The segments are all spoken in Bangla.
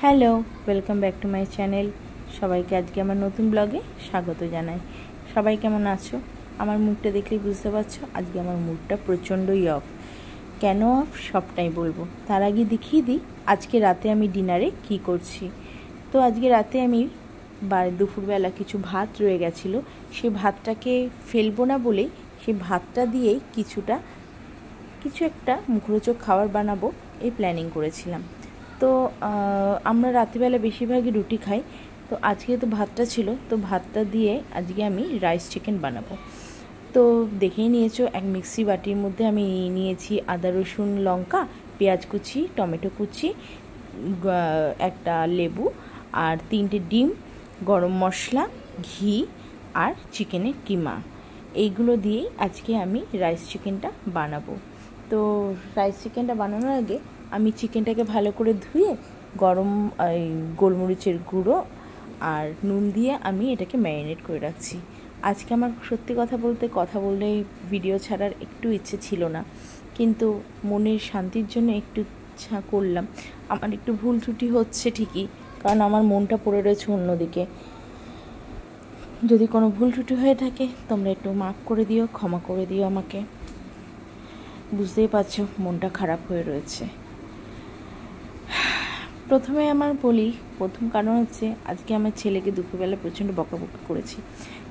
Hello, welcome back to my channel. সবাইকে আজকে আমার নতুন ব্লগে স্বাগত জানাই। সবাই কেমন আছো? আমার মুডটা দেখলেই বুঝতে পারছো আজকে আমার মুডটা প্রচণ্ডই অফ। কেন অফ সবটাই বলবো। তার আগে দেখিয়ে দিই আজকে রাতে আমি ডিনারে কি করছি। তো আজকে রাতে আমি দুপুরবেলা কিছু ভাত রয়ে গেছিলো, সেই ভাতটাকে ফেলবো না বলেই সেই ভাতটা দিয়েই কিছু একটা মুখরোচক খাবার বানাবো এই প্ল্যানিং করেছিলাম। তো আমরা রাত্রিবেলা বেশিরভাগই রুটি খাই, তো আজকে তো ভাতটা ছিল, তো ভাতটা দিয়ে আজকে আমি রাইস চিকেন বানাবো। তো দেখেই নিয়েছো, এক মিক্সি বাটির মধ্যে আমি নিয়েছি আদা রসুন লঙ্কা, পেঁয়াজ কুচি, টমেটো কুচি, একটা লেবু আর 3টে ডিম, গরম মশলা, ঘি আর চিকেনের কিমা। এইগুলো দিয়েই আজকে আমি রাইস চিকেনটা বানাবো। তো রাইস চিকেনটা বানানোর আগে আমি চিকেনটাকে ভালো করে ধুয়ে গরম গোলমরিচের গুঁড়ো আর নুন দিয়ে আমি এটাকে ম্যারিনেট করে রাখছি। আজকে আমার সত্যি কথা বললে ভিডিও ছাড়ার একটু ইচ্ছে ছিল না, কিন্তু মনের শান্তির জন্য একটু ইচ্ছা করলাম। আমার একটু ভুল ত্রুটি হচ্ছে ঠিকই, কারণ আমার মনটা পড়ে রয়েছে অন্যদিকে। যদি কোনো ভুল ত্রুটি হয়ে থাকে তোমরা একটু মাফ করে দিও, ক্ষমা করে দিও আমাকে। বুঝতেই পারছো মনটা খারাপ হয়ে রয়েছে। প্রথমে আমার প্রথম কারণ হচ্ছে আজকে আমার ছেলেকে দুপুরবেলা প্রচণ্ড বকাবকি করেছি,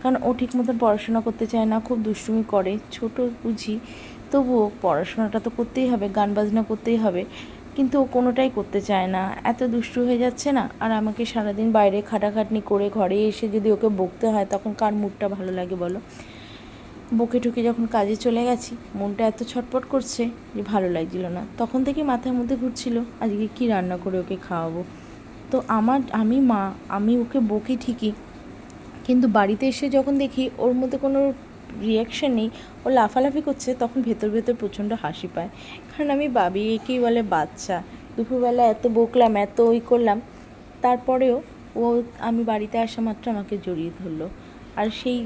কারণ ও ঠিক মতন পড়াশোনা করতে চায় না, খুব দুষ্টুমি করে। ছোট বুঝি, তবুও পড়াশোনাটা তো করতেই হবে, গান বাজনা করতেই হবে, কিন্তু ও কোনোটাই করতে চায় না, এত দুষ্টু হয়ে যাচ্ছে না। আর আমাকে সারাদিন বাইরে খাটাখাটনি করে ঘরে এসে যদি ওকে বকতে হয় তখন কার মুডটা ভালো লাগে বলো? বকে ঠুকে যখন কাজে চলে গেছি মনটা এত ছটপট করছে যে ভালো লাগছিল না। তখন থেকে মাথার মধ্যে ঘুরছিল আজকে কি রান্না করে ওকে খাওয়াবো। তো আমি ওকে বকি ঠিকই, কিন্তু বাড়িতে এসে যখন দেখি ওর মধ্যে কোনো রিয়াকশান নেই, ও লাফালাফি করছে, তখন ভেতর প্রচণ্ড হাসি পায়। কারণ আমি ভাবি একেই বলে বাচ্চা, দুপুরবেলা এত বকলাম, এত ওই করলাম, তারপরেও আমি বাড়িতে আসা মাত্র আমাকে জড়িয়ে ধরলো। আর সেই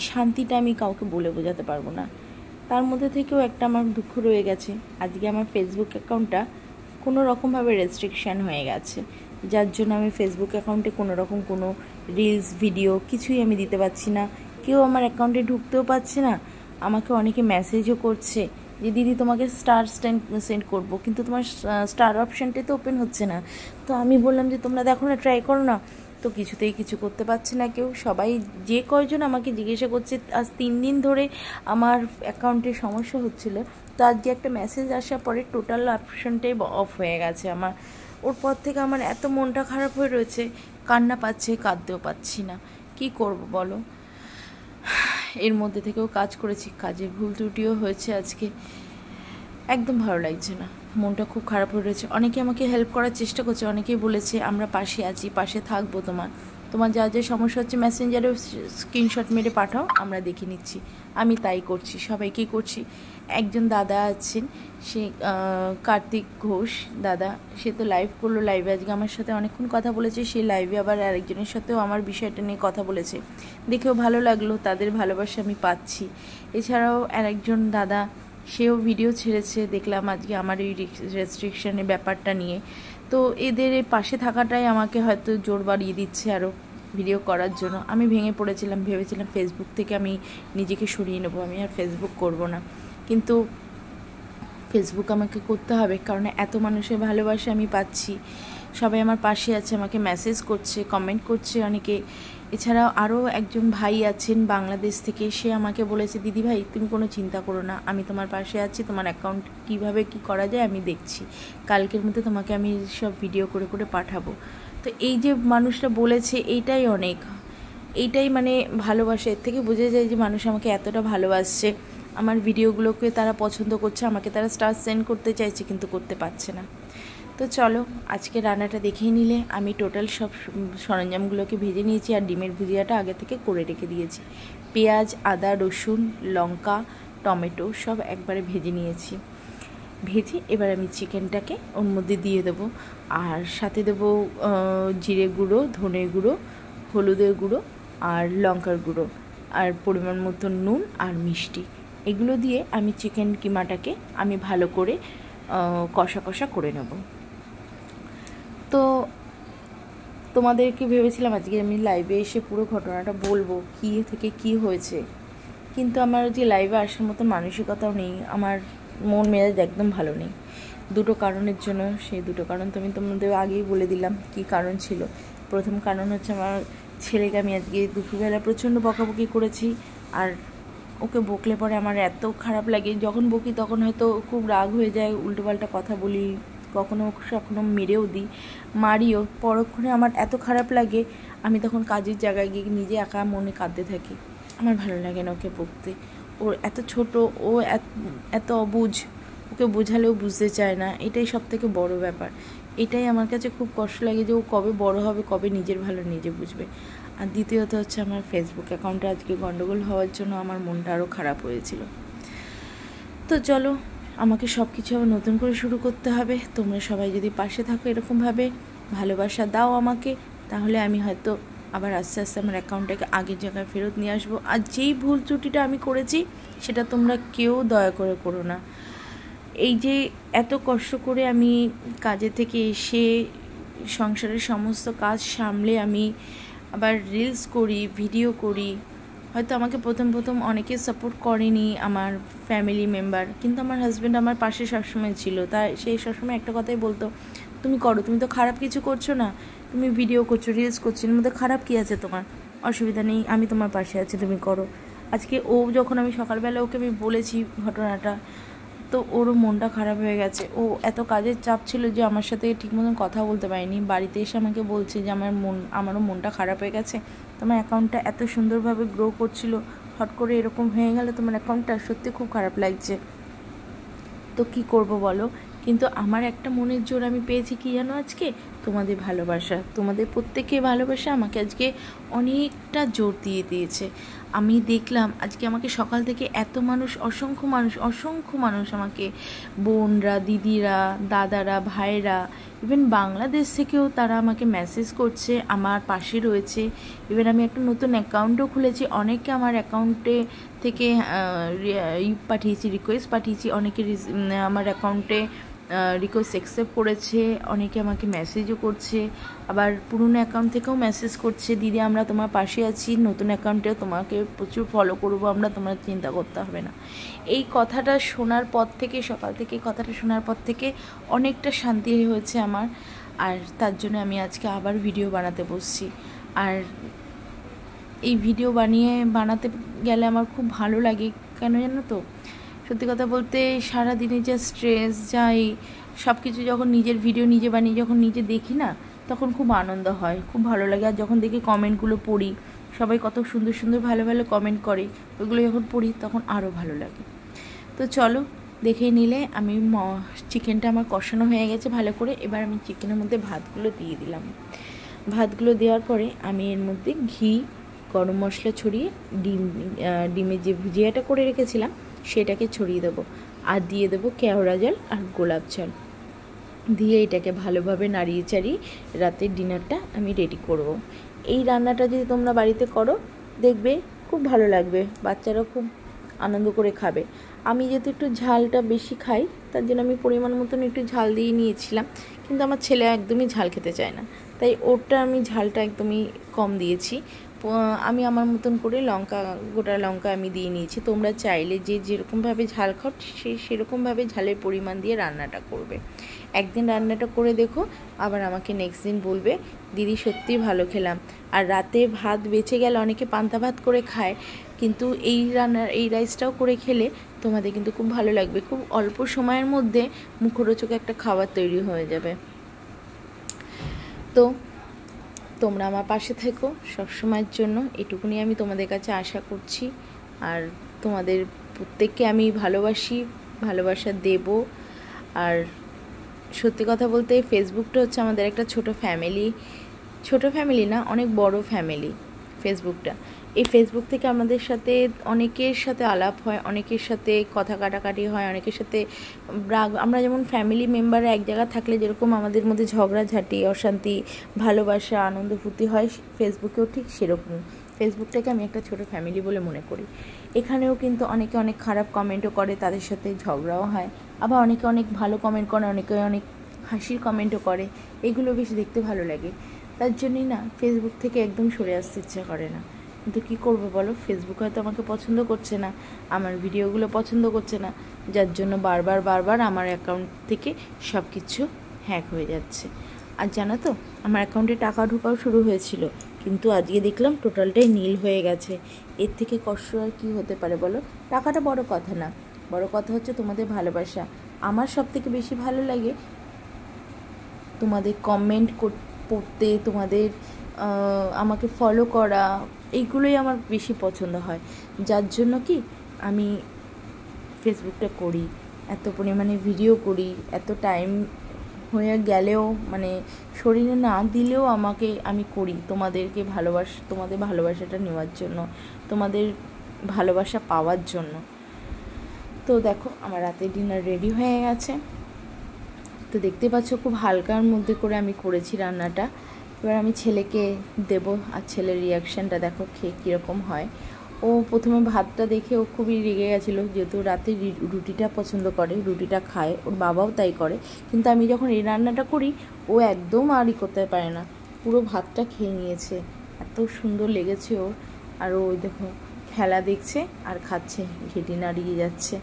শান্তিটা আমি কাউকে বলে বোঝাতে পারবো না। তার মধ্যে থেকেও একটা আমার দুঃখ রয়ে গেছে, আজকে আমার ফেসবুক অ্যাকাউন্টটা কোনো রকমভাবে রেস্ট্রিকশান হয়ে গেছে, যার জন্য আমি ফেসবুক অ্যাকাউন্টে কোনো রকম কোনো রিলস ভিডিও কিছুই আমি দিতে পারছি না। কেউ আমার অ্যাকাউন্টে ঢুকতেও পারছে না। আমাকে অনেকে মেসেজও করছে যে দিদি তোমাকে স্টার সেন্ড করবো, কিন্তু তোমার স্টার অপশানটা তো ওপেন হচ্ছে না। তো আমি বললাম যে তোমরা দেখো না, ট্রাই করো না। তো কিছুতেই কিছু করতে পারছে না কেউ। সবাই যে কয়জন আমাকে জিজ্ঞাসা করছে, আজ 3 দিন ধরে আমার অ্যাকাউন্টে সমস্যা হচ্ছিল, তো আজকে একটা মেসেজ আসার পরে টোটাল অপশানটাই অফ হয়ে গেছে আমার। ওর পর থেকে আমার এত মনটা খারাপ হয়ে রয়েছে, কান্না পাচ্ছে, কাঁদতেও পাচ্ছি না। কি করব বলো? এর মধ্যে থেকেও কাজ করেছি, কাজের ভুল ত্রুটিও হয়েছে আজকে। একদম ভালো লাগছে না, মনটা খুব খারাপ হয়ে রয়েছে। অনেকে আমাকে হেল্প করার চেষ্টা করছে, অনেকেই বলেছে আমরা পাশে আছি, পাশে থাকবো, তোমার যা যা সমস্যা হচ্ছে মেসেঞ্জারে স্ক্রিনশট মেরে পাঠাও, আমরা দেখে নিচ্ছি। আমি তাই করছি, সবাইকেই করছি। একজন দাদা আছেন, সে কার্তিক ঘোষ দাদা, সে তো লাইভ করলো, লাইভে আজকে আমার সাথে অনেকক্ষণ কথা বলেছে। সেই লাইভে আবার আরেকজনের সাথেও আমার বিষয়টা নিয়ে কথা বলেছে, দেখেও ভালো লাগলো, তাদের ভালোবাসা আমি পাচ্ছি। এছাড়াও আরেকজন দাদা, সেও ভিডিও ছেড়েছে, দেখলাম আজকে আমার এই রেস্ট্রিকশনের ব্যাপারটা নিয়ে। তো এদের পাশে থাকাটাই আমাকে হয়তো জোর বাড়িয়ে দিচ্ছে আরও ভিডিও করার জন্য। আমি ভেঙে পড়েছিলাম, ভেবেছিলাম ফেসবুক থেকে আমি নিজেকে সরিয়ে নেবো, আমি আর ফেসবুক করব না, কিন্তু ফেসবুক আমাকে করতে হবে, কারণ এত মানুষের ভালোবাসা আমি পাচ্ছি। সবাই আমার পাশে আছে, আমাকে মেসেজ করছে, কমেন্ট করছে অনেকে। এছাড়াও আরও একজন ভাই আছেন বাংলাদেশ থেকে, সে আমাকে বলেছে দিদি ভাই তুমি কোনো চিন্তা করো না, আমি তোমার পাশে আছি, তোমার অ্যাকাউন্ট কীভাবে কী করা যায় আমি দেখছি, কালকের মধ্যে তোমাকে আমি সব ভিডিও করে করে পাঠাবো। তো এই যে মানুষটা বলেছে এইটাই অনেক, এইটাই মানে ভালোবাসা। এর থেকে বোঝা যায় যে মানুষ আমাকে এতটা ভালোবাসছে, আমার ভিডিওগুলোকে তারা পছন্দ করছে, আমাকে তারা স্টার সেন্ড করতে চাইছে, কিন্তু করতে পারছে না। তো চলো আজকে রান্নাটা দেখেই নিলে। আমি টোটাল সব সরঞ্জামগুলোকে ভেজে নিয়েছি, আর ডিমের ভুজিয়াটা আগে থেকে করে রেখে দিয়েছি। পেঁয়াজ, আদা, রসুন, লঙ্কা, টমেটো সব একবারে ভেজে নিয়েছি। ভেজে এবার আমি চিকেনটাকে ওর মধ্যে দিয়ে দেবো, আর সাথে দেবো জিরে গুঁড়ো, ধনে গুঁড়ো, হলুদের গুঁড়ো আর লঙ্কার গুঁড়ো, আর পরিমাণ মতো নুন আর মিষ্টি। এগুলো দিয়ে আমি চিকেন কিমাটাকে আমি ভালো করে কষা কষা করে নেব। তো তোমাদেরকে ভেবেছিলাম আজকে আমি লাইভে এসে পুরো ঘটনাটা বলবো, কী থেকে কী হয়েছে, কিন্তু আমার যে লাইভে আসার মতো মানসিকতাও নেই, আমার মন মেজাজ একদম ভালো নেই দুটো কারণের জন্য। সেই দুটো কারণ তো আমি তোমাদের আগেই বলে দিলাম কী কারণ ছিল। প্রথম কারণ হচ্ছে আমার ছেলেকে আমি আজকে দুপুরবেলা প্রচণ্ড বকাবকি করেছি, আর ওকে বকলে পরে আমার এত খারাপ লাগে, যখন বকি তখন হয়তো খুব রাগ হয়ে যায়, উল্টোপাল্টা কথা বলি, কখনো কখনো মেরেও দিই, মারিও। পরক্ষণে আমার এত খারাপ লাগে, আমি তখন কাজের জায়গায় গিয়ে নিজে একা মনে কাঁদতে থাকি। আমার ভালো লাগে না ওকে বকতে। ওর এত ছোট, ও এত অবুঝ, ওকে বোঝালেও বুঝতে চায় না, এটাই সব থেকে বড়ো ব্যাপার। এটাই আমার কাছে খুব কষ্ট লাগে যে ও কবে বড় হবে, কবে নিজের ভালো নিজে বুঝবে। আর দ্বিতীয়ত হচ্ছে আমার ফেসবুক অ্যাকাউন্টে আজকে গন্ডগোল হওয়ার জন্য আমার মনটা আরও খারাপ হয়েছিল। তো চলো, আমাকে সব কিছু আবার নতুন করে শুরু করতে হবে। তোমরা সবাই যদি পাশে থাকো, এরকমভাবে ভালোবাসা দাও আমাকে, তাহলে আমি হয়তো আবার আস্তে আস্তে আমার অ্যাকাউন্টটাকে আগের জায়গায় ফেরত নিয়ে আসবো। আর যেই ভুল ত্রুটিটা আমি করেছি সেটা তোমরা কেউ দয়া করে করো না। এই যে এত কষ্ট করে আমি কাজে থেকে এসে সংসারের সমস্ত কাজ সামলে আমি আবার রিলস করি, ভিডিও করি, হয়তো আমাকে প্রথম অনেকে সাপোর্ট করেনি আমার ফ্যামিলি মেম্বার, কিন্তু আমার হাজব্যান্ড আমার পাশে সবসময় ছিল। তাই সেই সবসময় একটা কথাই বলতো, তুমি করো, তুমি তো খারাপ কিছু করছো না, তুমি ভিডিও করছো, রিলস করছো, এর মধ্যে খারাপ কী আছে তোমার, অসুবিধা নেই, আমি তোমার পাশে আছি, তুমি করো। আজকে ও যখন আমি সকালবেলা ওকে আমি বলেছি ঘটনাটা, তো ওরও মনটা খারাপ হয়ে গেছে। ও এত কাজের চাপ ছিল যে আমার সাথে ঠিক মতন কথা বলতে পারিনি। বাড়িতে এসে আমাকে বলছে যে আমারও মনটা খারাপ হয়ে গেছে, তোমার অ্যাকাউন্টটা এত সুন্দরভাবে গ্রো করছিল, হট করে এরকম হয়ে গেলে তোমার অ্যাকাউন্টটা সত্যি খুব খারাপ লাগছে। তো কি করব বলো, কিন্তু আমার একটা মনের জোর আমি পেয়েছি কি জানো, আজকে তোমাদের ভালোবাসা, তোমাদের প্রত্যেকের ভালোবাসা আমাকে আজকে অনেকটা জোর দিয়ে দিয়েছে। আমি দেখলাম আজকে আমাকে সকাল থেকে এত মানুষ, অসংখ্য মানুষ আমাকে, বোনরা, দিদিরা, দাদারা, ভাইরা, ইভেন বাংলাদেশ থেকেও তারা আমাকে মেসেজ করছে, আমার পাশে রয়েছে। ইভেন আমি একটা নতুন অ্যাকাউন্টও খুলেছি, অনেকে আমার অ্যাকাউন্টে থেকে রিকোয়েস্ট পাঠিয়েছি, অনেকে আমার অ্যাকাউন্টে রিকোয়েস্ট অ্যাকসেপ্ট করেছে, অনেকে আমাকে মেসেজও করছে, আবার পুরনো অ্যাকাউন্ট থেকেও মেসেজ করছে, দিদি আমরা তোমার পাশে আছি, নতুন অ্যাকাউন্টেও তোমাকে প্রচুর ফলো করবো আমরা, তোমার চিন্তা করতে হবে না। এই কথাটা শোনার পর থেকে, সকাল থেকে কথাটা শোনার পর থেকে অনেকটা শান্তি হয়েছে আমার। আর তার জন্য আমি আজকে আবার ভিডিও বানাতে বসছি। আর এই ভিডিও বানাতে গেলে আমার খুব ভালো লাগে, কেন জানো তো, সত্যি কথা বলতে সারাদিনে যা স্ট্রেস যাই, সব কিছু যখন নিজের ভিডিও নিজে বানিয়ে যখন নিজে দেখি না, তখন খুব আনন্দ হয়, খুব ভালো লাগে। আর যখন দেখি কমেন্টগুলো পড়ি, সবাই কত সুন্দর ভালো কমেন্ট করে, ওইগুলো যখন পড়ি তখন আরও ভালো লাগে। তো চলো, দেখে নিলে আমি চিকেনটা আমার কষানো হয়ে গেছে ভালো করে। এবার আমি চিকেনের মধ্যে ভাতগুলো দিয়ে দিলাম। ভাতগুলো দেওয়ার পরে আমি এর মধ্যে ঘি, গরম মশলা ছড়িয়ে ডিমের যে ভুজিয়াটা করে রেখেছিলাম সেটাকে ছড়িয়ে দেবো, আর দিয়ে দেবো কেওড়া জল আর গোলাপ জল দিয়ে এটাকে ভালোভাবে নাড়িয়ে চাড়িয়ে রাতের ডিনারটা আমি রেডি করব। এই রান্নাটা যদি তোমরা বাড়িতে করো দেখবে খুব ভালো লাগবে, বাচ্চারা খুব আনন্দ করে খাবে। আমি যেহেতু একটু ঝালটা বেশি খাই, তার জন্য আমি পরিমাণ মতন একটু ঝাল দিয়ে নিয়েছিলাম, কিন্তু আমার ছেলে একদমই ঝাল খেতে চায় না, তাই ওটা আমি ঝালটা একদমই কম দিয়েছি। আমি আমার মতন করে গোটা লঙ্কা আমি দিয়ে নিয়েছি। তোমরা চাইলে যে যেরকমভাবে ঝাল খাও সেরকমভাবে ঝালের পরিমাণ দিয়ে রান্নাটা করবে। একদিন রান্নাটা করে দেখো, আবার আমাকে নেক্সট দিন বলবে দিদি সত্যিই ভালো খেলাম। আর রাতে ভাত বেঁচে গেলে অনেকে পান্তা ভাত করে খায়, কিন্তু এই রাইসটাও করে খেলে তোমাদের কিন্তু খুব ভালো লাগবে। খুব অল্প সময়ের মধ্যে মুখরোচক একটা খাবার তৈরি হয়ে যাবে। তো তোমরা আমার পাশে থেকো সবসময়ের জন্য, এটুকুনি আমি তোমাদের কাছে আশা করছি। আর তোমাদের প্রত্যেককে আমি ভালোবাসা দেব। আর সত্যি কথা বলতে ফেসবুকটা হচ্ছে আমাদের একটা ছোট ফ্যামিলি না, অনেক বড় ফ্যামিলি ফেসবুকটা। এই ফেসবুক থেকে আমাদের সাথে অনেকের সাথে আলাপ হয়, অনেকের সাথে কথা কাটাকাটি হয়, অনেকের সাথে আমরা যেমন ফ্যামিলি মেম্বার এক জায়গা থাকলে যেরকম আমাদের মধ্যে ঝগড়াঝাটি, অশান্তি, ভালোবাসা, আনন্দ ফুর্তি হয়, ফেসবুকেও ঠিক সেরকম। ফেসবুকটাকে আমি একটা ছোট ফ্যামিলি বলে মনে করি। এখানেও কিন্তু অনেকে অনেক খারাপ কমেন্টও করে, তাদের সাথে ঝগড়াও হয়, আবার অনেকে অনেক ভালো কমেন্ট করে, অনেকে অনেক হাসির কমেন্টও করে, এগুলো বেশ দেখতে ভালো লাগে। তার জন্যই না ফেসবুক থেকে একদম সরে আসতে ইচ্ছা করে না। কিন্তু কী করবো বলো, ফেসবুক হয়তো আমাকে পছন্দ করছে না, আমার ভিডিওগুলো পছন্দ করছে না, যার জন্য বারবার আমার অ্যাকাউন্ট থেকে সব কিছু হ্যাক হয়ে যাচ্ছে। আর জানো তো, আমার অ্যাকাউন্টে টাকা ঢোকাও শুরু হয়েছিল, কিন্তু আজকে দেখলাম টোটালটাই নীল হয়ে গেছে। এর থেকে কষ্ট আর কী হতে পারে বলো? টাকাটা বড় কথা না, বড় কথা হচ্ছে তোমাদের ভালোবাসা। আমার সব থেকে বেশি ভালো লাগে তোমাদের কমেন্ট পড়তে, তোমাদের আমাকে ফলো করা, এইগুলোই আমার বেশি পছন্দ হয়। যার জন্য কি আমি ফেসবুকটা করি, এত পরিমাণে ভিডিও করি, এত টাইম হয়ে গেলেও মানে শরীরে না দিলেও আমি করি তোমাদেরকে তোমাদের ভালোবাসাটা নেওয়ার জন্য, তোমাদের ভালোবাসা পাওয়ার জন্য। তো দেখো আমার রাতের ডিনার রেডি হয়ে গেছে। তো দেখতে পাচ্ছ খুব হালকার মধ্যে করে আমি করেছি রান্নাটা। এবার আমি ছেলেকে দেব, আর ছেলের রিয়াকশানটা দেখো খেয়ে কীরকম হয়। ও প্রথমে ভাতটা দেখে ও খুবই রেগে গেছিলো, যেহেতু রাতে রুটিটা পছন্দ করে, রুটিটা খায়, ওর বাবাও তাই করে। কিন্তু আমি যখন এই রান্নাটা করি ও একদম আরই করতে পারে না, পুরো ভাতটা খেয়ে নিয়েছে, এত সুন্দর লেগেছে ওর। আর ওই দেখো খেলা দেখছে আর খাচ্ছে, ঘেঁটে নাড়িয়ে যাচ্ছে,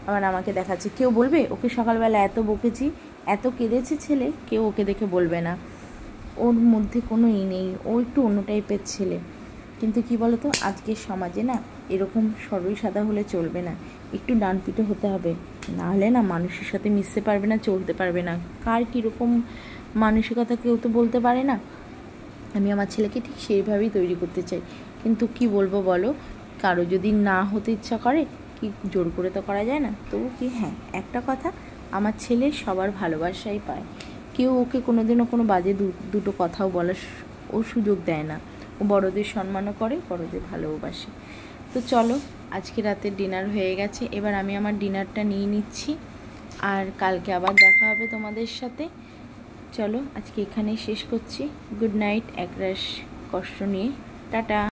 আবার আমাকে দেখাচ্ছে। কেউ বলবে ওকে সকালবেলা এত বকেছি, এত কেঁদেছে ছেলে, কেউ ওকে দেখে বলবে না। ওর মধ্যে কোনো নেই, ও একটু অন্য টাইপের ছেলে। কিন্তু কি বলতো, আজকের সমাজে না এরকম সরল সাদা হলে চলবে না, একটু ডানপিটে হতে হবে, না হলে না মানুষের সাথে মিশতে পারবে না, চলতে পারবে না। কার কীরকম মানসিকতা কেউ তো বলতে পারে না। আমি আমার ছেলেকে ঠিক সেইভাবেই তৈরি করতে চাই। কিন্তু কি বলবো বলো, কারো যদি না হতে ইচ্ছা করে, কি জোর করে তো করা যায় না। তবু কি, হ্যাঁ একটা কথা, আমার ছেলে সবার ভালোবাসাই পায়, কেউ ওকে কোনোদিনও কোনো বাজে দুটো কথাও বলার ও সুযোগ দেয় না। ও বড়দের সম্মানও করে, বড়দের ভালোবাসে। তো চলো, আজকে রাতের ডিনার হয়ে গেছে, এবার আমি আমার ডিনারটা নিয়ে নিচ্ছি, আর কালকে আবার দেখা হবে তোমাদের সাথে। চলো আজকে এখানেই শেষ করছি। গুড নাইট, একরাশ কষ্ট নিয়ে, টাটা।